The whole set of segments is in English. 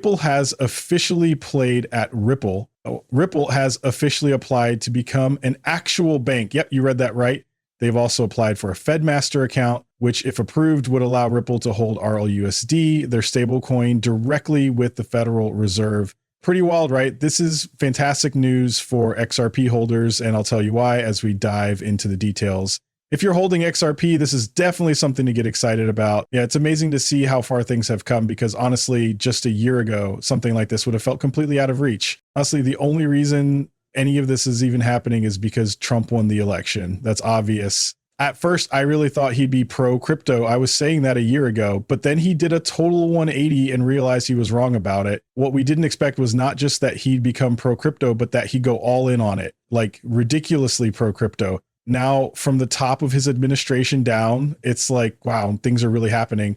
Ripple has officially played at Ripple. Ripple has officially applied to become an actual bank. Yep, you read that right. They've also applied for a FedMaster account, which, if approved, would allow Ripple to hold RLUSD, their stablecoin, directly with the Federal Reserve. Pretty wild, right? This is fantastic news for XRP holders, and I'll tell you why as we dive into the details. If you're holding XRP, this is definitely something to get excited about. Yeah, it's amazing to see how far things have come because honestly, just a year ago, something like this would have felt completely out of reach. Honestly, the only reason any of this is even happening is because Trump won the election. That's obvious. At first, I really thought he'd be pro crypto. I was saying that a year ago, but then he did a total 180 and realized he was wrong about it. What we didn't expect was not just that he'd become pro crypto, but that he'd go all in on it, like ridiculously pro crypto. Now, from the top of his administration down, it's like, wow, things are really happening.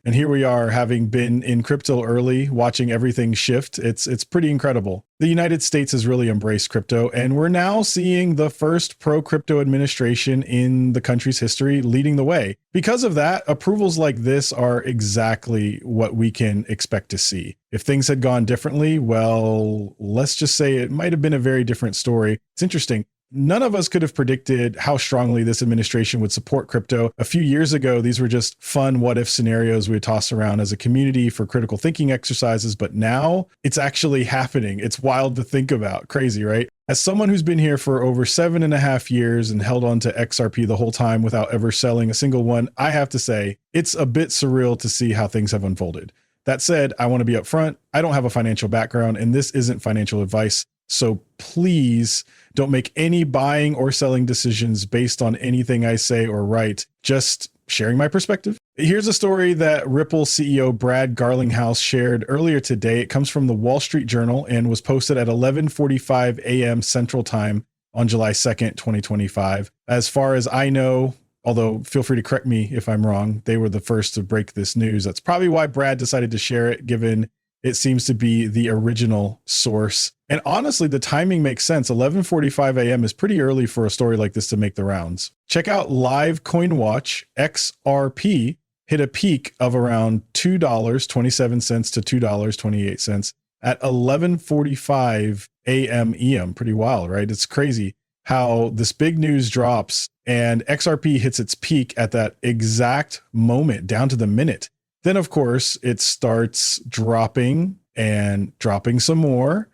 And here we are, having been in crypto early, watching everything shift. It's pretty incredible. The United States has really embraced crypto, and we're now seeing the first pro-crypto administration in the country's history leading the way. Because of that, approvals like this are exactly what we can expect to see. If things had gone differently, well, let's just say it might have been a very different story. It's interesting. None of us could have predicted how strongly this administration would support crypto. A few years ago, these were just fun what-if scenarios we would toss around as a community for critical thinking exercises, but now it's actually happening. It's wild to think about. Crazy, right? As someone who's been here for over 7.5 years and held on to XRP the whole time without ever selling a single one, I have to say, it's a bit surreal to see how things have unfolded. That said, I want to be upfront. I don't have a financial background, and this isn't financial advice. So please don't make any buying or selling decisions based on anything I say or write, just sharing my perspective. Here's a story that Ripple CEO Brad Garlinghouse shared earlier today. It comes from the Wall Street Journal and was posted at 11:45 a.m. Central Time on July 2nd, 2025. As far as I know, although feel free to correct me if I'm wrong, they were the first to break this news. That's probably why Brad decided to share it, given it seems to be the original source. And honestly, the timing makes sense. 11:45 a.m. is pretty early for a story like this to make the rounds. Check out Live Coin Watch. XRP hit a peak of around $2.27 to $2.28 at 11:45 a.m. EM. Pretty wild, right? It's crazy how this big news drops and XRP hits its peak at that exact moment, down to the minute. Then, of course, it starts dropping and dropping some more.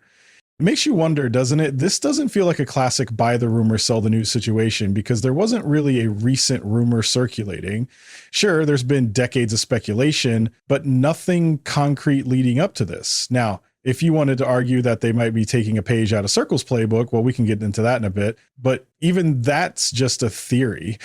It makes you wonder, doesn't it? This doesn't feel like a classic buy the rumor, sell the news situation because there wasn't really a recent rumor circulating. Sure, there's been decades of speculation, but nothing concrete leading up to this. Now, if you wanted to argue that they might be taking a page out of Circle's playbook, well, we can get into that in a bit. But even that's just a theory.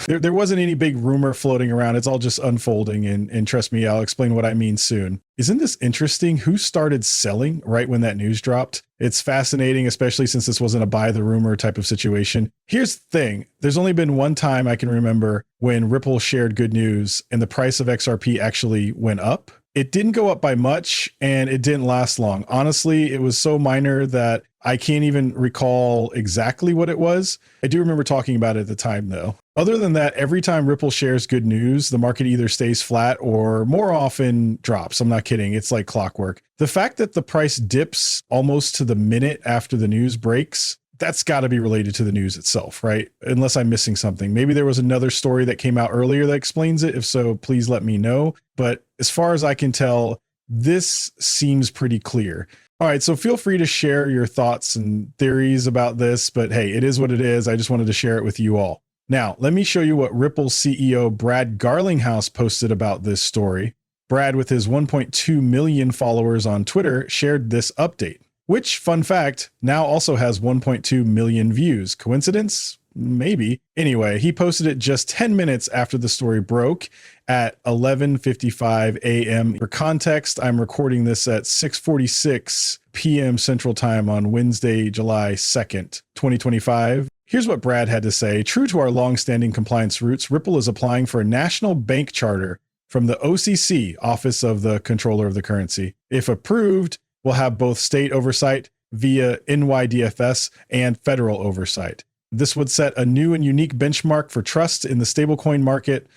There wasn't any big rumor floating around. It's all just unfolding. And trust me, I'll explain what I mean soon. Isn't this interesting? Who started selling right when that news dropped? It's fascinating, especially since this wasn't a buy the rumor type of situation. Here's the thing. There's only been one time I can remember when Ripple shared good news and the price of XRP actually went up. It didn't go up by much and it didn't last long. Honestly, it was so minor that I can't even recall exactly what it was. I do remember talking about it at the time though. Other than that, every time Ripple shares good news, the market either stays flat or more often drops. I'm not kidding. It's like clockwork. The fact that the price dips almost to the minute after the news breaks, that's got to be related to the news itself, right? Unless I'm missing something. Maybe there was another story that came out earlier that explains it. If so, please let me know. But as far as I can tell, this seems pretty clear. All right, so feel free to share your thoughts and theories about this, but hey, it is what it is. I just wanted to share it with you all. Now, let me show you what Ripple CEO Brad Garlinghouse posted about this story. Brad, with his 1.2 million followers on Twitter, shared this update, which, fun fact, now also has 1.2 million views. Coincidence? Maybe. Anyway, he posted it just 10 minutes after the story broke at 11:55 a.m. For context, I'm recording this at 6:46 p.m. Central Time on Wednesday, July 2nd, 2025. Here's what Brad had to say. True to our long-standing compliance roots, Ripple is applying for a national bank charter from the OCC, Office of the Controller of the Currency. If approved, we'll have both state oversight via NYDFS and federal oversight. This would set a new and unique benchmark for trust in the stablecoin market.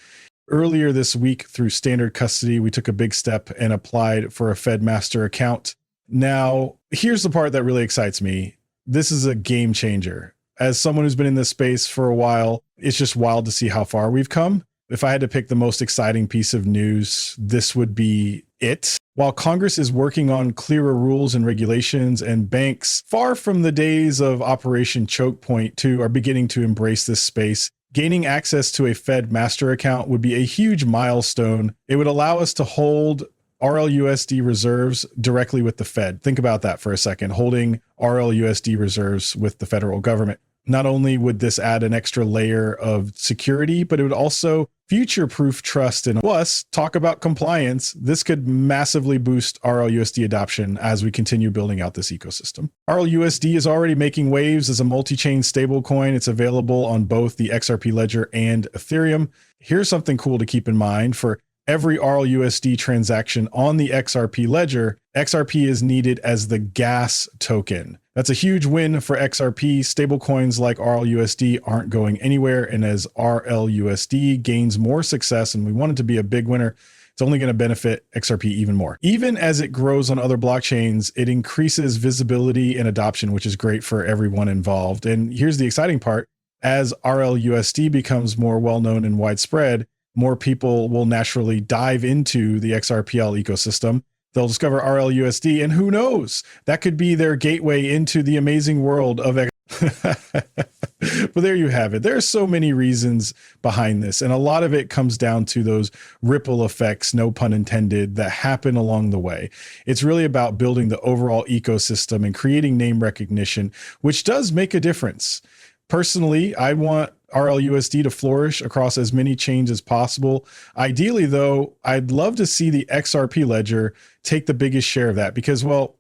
Earlier this week, through standard custody, we took a big step and applied for a Fed Master account. Now, here's the part that really excites me. This is a game changer. As someone who's been in this space for a while, it's just wild to see how far we've come. If I had to pick the most exciting piece of news, this would be it. While Congress is working on clearer rules and regulations, and banks, far from the days of Operation Choke Point 2, are beginning to embrace this space, gaining access to a Fed master account would be a huge milestone. It would allow us to hold RLUSD reserves directly with the Fed. Think about that for a second, holding RLUSD reserves with the federal government. Not only would this add an extra layer of security, but it would also future-proof trust. And plus, talk about compliance, this could massively boost RLUSD adoption as we continue building out this ecosystem. RLUSD is already making waves as a multi-chain stablecoin. It's available on both the XRP Ledger and Ethereum. Here's something cool to keep in mind. For every RLUSD transaction on the XRP Ledger, XRP is needed as the gas token. That's a huge win for XRP. Stablecoins like RLUSD aren't going anywhere. And as RLUSD gains more success, and we want it to be a big winner, it's only going to benefit XRP even more. Even as it grows on other blockchains, it increases visibility and adoption, which is great for everyone involved. And here's the exciting part. As RLUSD becomes more well-known and widespread, more people will naturally dive into the XRPL ecosystem. They'll discover RLUSD, and who knows, that could be their gateway into the amazing world of But there you have it. There are so many reasons behind this, and a lot of it comes down to those ripple effects, no pun intended, that happen along the way. It's really about building the overall ecosystem and creating name recognition, which does make a difference. Personally, I want RLUSD to flourish across as many chains as possible. Ideally, though, I'd love to see the XRP ledger take the biggest share of that because, well,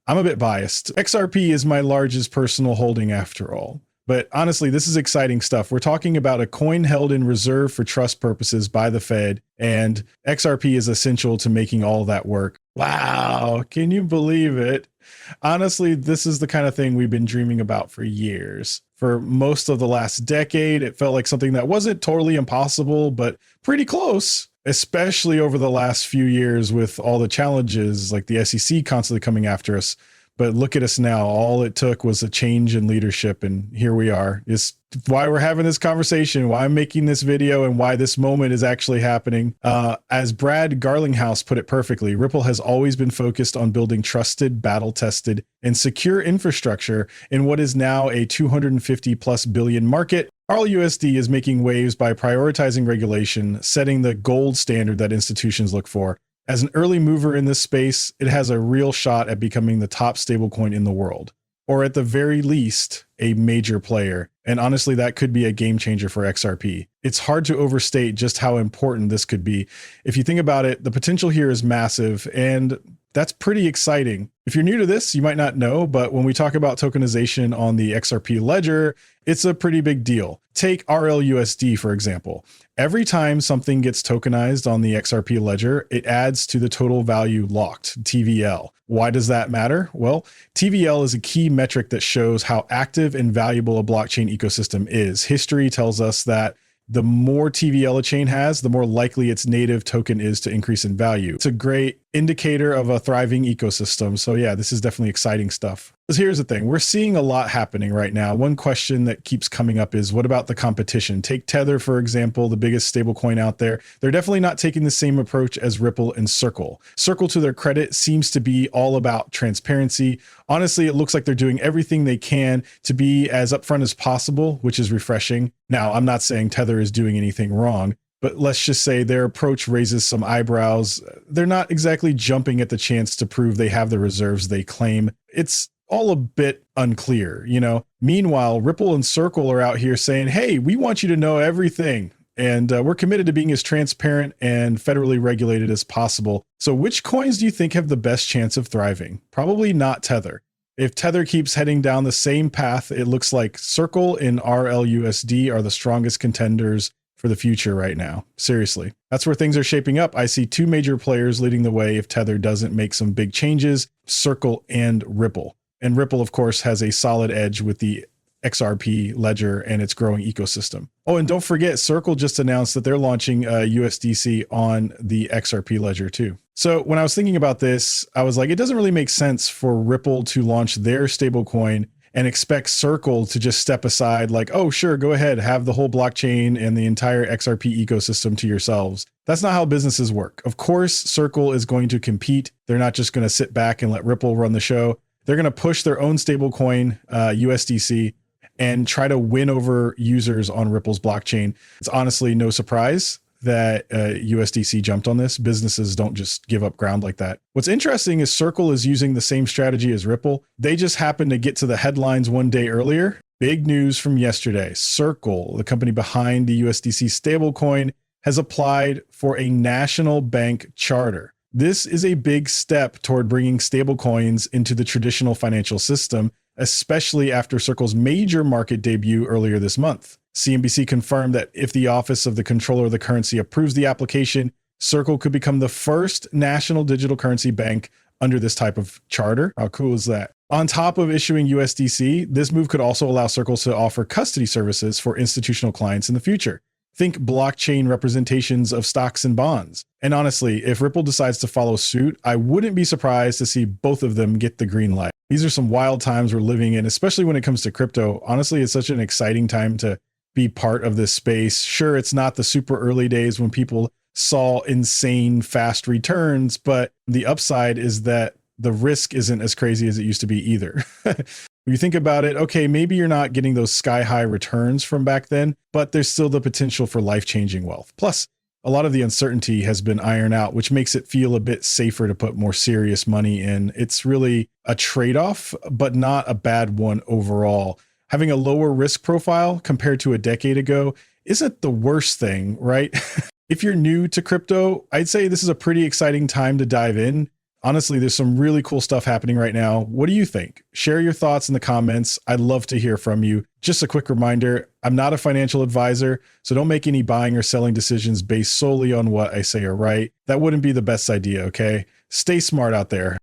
I'm a bit biased. XRP is my largest personal holding after all. But honestly, this is exciting stuff. We're talking about a coin held in reserve for trust purposes by the Fed, and XRP is essential to making all that work. Wow, can you believe it? Honestly, this is the kind of thing we've been dreaming about for years. For most of the last decade, it felt like something that wasn't totally impossible, but pretty close, especially over the last few years with all the challenges like the SEC constantly coming after us. But look at us now. All it took was a change in leadership, and here we are. It's why we're having this conversation, why I'm making this video, and why this moment is actually happening. As Brad Garlinghouse put it perfectly, Ripple has always been focused on building trusted, battle-tested, and secure infrastructure in what is now a 250+ billion market. RLUSD is making waves by prioritizing regulation, setting the gold standard that institutions look for. As an early mover in this space, it has a real shot at becoming the top stablecoin in the world, or at the very least, a major player. And honestly, that could be a game changer for XRP. It's hard to overstate just how important this could be. If you think about it, the potential here is massive, and that's pretty exciting. If you're new to this, you might not know, but when we talk about tokenization on the XRP ledger, it's a pretty big deal. Take RLUSD, for example. Every time something gets tokenized on the XRP ledger, it adds to the total value locked, TVL. Why does that matter? Well, TVL is a key metric that shows how active and valuable a blockchain ecosystem is. History tells us that the more TVL a chain has, the more likely its native token is to increase in value. It's a great indicator of a thriving ecosystem. So yeah, this is definitely exciting stuff. Because here's the thing, we're seeing a lot happening right now. One question that keeps coming up is, what about the competition? Take Tether, for example, the biggest stablecoin out there. They're definitely not taking the same approach as Ripple and Circle. Circle, to their credit, seems to be all about transparency. Honestly, it looks like they're doing everything they can to be as upfront as possible, which is refreshing. Now, I'm not saying Tether is doing anything wrong, but let's just say their approach raises some eyebrows. They're not exactly jumping at the chance to prove they have the reserves they claim. It's all a bit unclear, you know? Meanwhile, Ripple and Circle are out here saying, hey, we want you to know everything. And we're committed to being as transparent and federally regulated as possible. So which coins do you think have the best chance of thriving? Probably not Tether. If Tether keeps heading down the same path, it looks like Circle and RLUSD are the strongest contenders for the future right now. Seriously, that's where things are shaping up. I see two major players leading the way if Tether doesn't make some big changes, Circle and Ripple. And Ripple, of course, has a solid edge with the XRP ledger and its growing ecosystem. Oh, and don't forget, Circle just announced that they're launching USDC on the XRP ledger too. So when I was thinking about this, I was like, it doesn't really make sense for Ripple to launch their stablecoin and expect Circle to just step aside like, oh, sure, go ahead, have the whole blockchain and the entire XRP ecosystem to yourselves. That's not how businesses work. Of course, Circle is going to compete. They're not just going to sit back and let Ripple run the show. They're going to push their own stablecoin, USDC, and try to win over users on Ripple's blockchain. It's honestly no surprise that USDC jumped on this. Businesses don't just give up ground like that. What's interesting is Circle is using the same strategy as Ripple. They just happened to get to the headlines one day earlier. Big news from yesterday. Circle, the company behind the USDC stablecoin, has applied for a national bank charter. This is a big step toward bringing stablecoins into the traditional financial system, especially after Circle's major market debut earlier this month. CNBC confirmed that if the Office of the Controller of the Currency approves the application, Circle could become the first national digital currency bank under this type of charter. How cool is that? On top of issuing USDC, this move could also allow Circle to offer custody services for institutional clients in the future. Think blockchain representations of stocks and bonds. And honestly, if Ripple decides to follow suit, I wouldn't be surprised to see both of them get the green light. These are some wild times we're living in, especially when it comes to crypto. Honestly, it's such an exciting time to be part of this space. Sure, it's not the super early days when people saw insane fast returns, but the upside is that the risk isn't as crazy as it used to be either. When you think about it, okay, maybe you're not getting those sky high returns from back then, but there's still the potential for life-changing wealth. Plus, a lot of the uncertainty has been ironed out, which makes it feel a bit safer to put more serious money in. It's really a trade-off, but not a bad one overall. Having a lower risk profile compared to a decade ago isn't the worst thing, right? If you're new to crypto, I'd say this is a pretty exciting time to dive in. Honestly, there's some really cool stuff happening right now. What do you think? Share your thoughts in the comments. I'd love to hear from you. Just a quick reminder, I'm not a financial advisor, so don't make any buying or selling decisions based solely on what I say or write. That wouldn't be the best idea, okay? Stay smart out there.